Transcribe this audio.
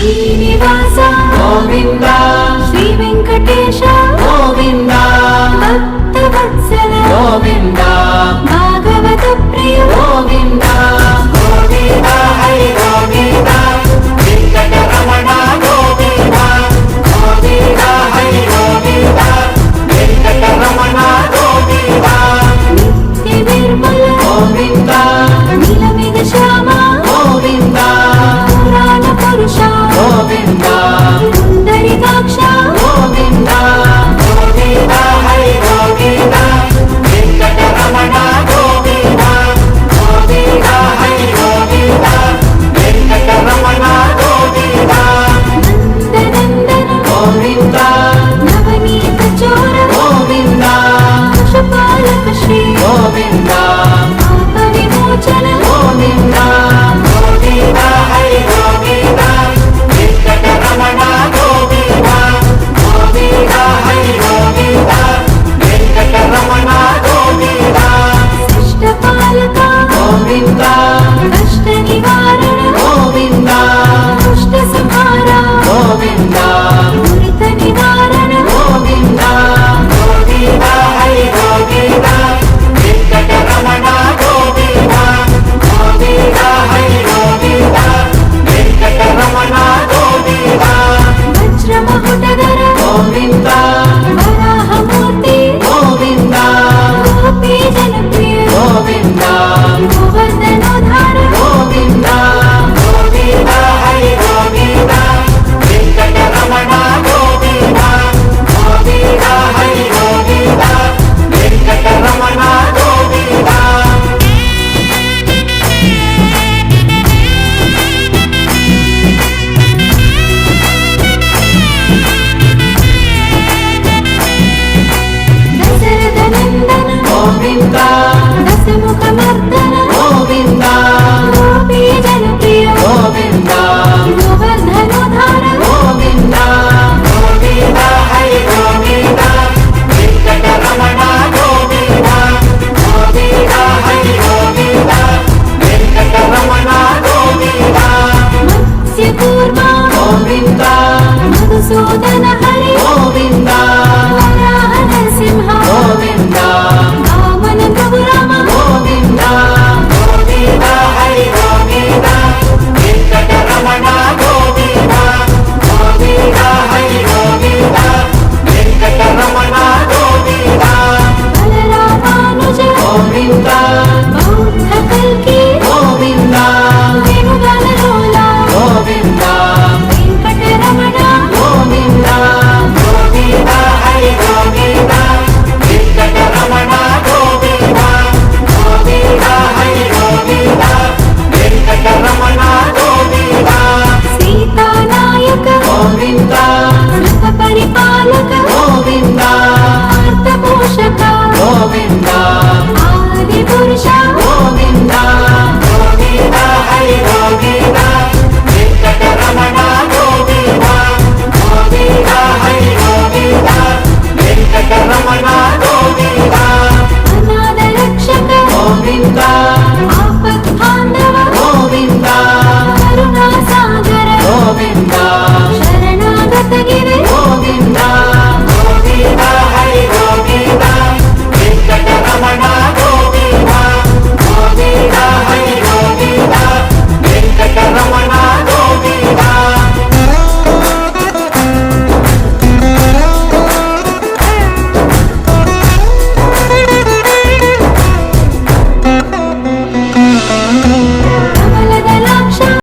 శ్రీనివాస గోవింద శ్రీ వెంకటేశ గోవింద భక్తవత్సల గోవింద భాగవత ప్రియ గోవింద గోవింద హరి గోవింద వెంకటరమణ గోవింద గోవింద హరి గోవింద వెంకటరమణ గోవింద నిత్య నిర్మల గోవింద నీలమేఘ శ్యామ గోవింద పురాణ పురుష గోవింద పుండరీకాక్ష గోవింద గోవింద హరి గోవింద వెంకటరమణ గోవింద గోవింద హరి గోవింద వెంకటరమణ గోవింద నందనందన గోవింద నవనీత చోర గోవింద పశుపాలక శ్రీ గోవింద పాప విమోచన గోవింద గోవింద హరి గోవింద వెంకటరమణ గోవింద గోవింద హరి గోవింద వెంకటరమణ గోవింద శిష్టపాలక గోవింద కష్ట నివారణ గోవింద దుష్ట సంహార గోవింద దురిత నివారణ గోవింద గోవింద హరి గోవింద వెంకటరమణ గోవింద గోవింద హరి గోవింద వెంకటరమణ గోవింద వజ్రమకుటధర గోవింద వరాహమూర్తి గోవింద గోపీ జనప్రియ గోవింద గోవర్ధనోద్ధార గోవింద గోవింద హరి గోవింద వెంకటరమణ గోవింద గోవింద హరి గోవింద వెంకటరమణ గోవింద దశరథ నందన గోవింద దశముఖమర్దన గోవింద గోపీ జనప్రియ గోవింద గోవర్ధనోద్ధార గోవింద గోవింద హరి గోవింద వెంకటరమణ గోవింద గోవింద హరి గోవింద వెంకటరమణ గోవింద మత్స్యకూర్మ గోవింద మధుసూదన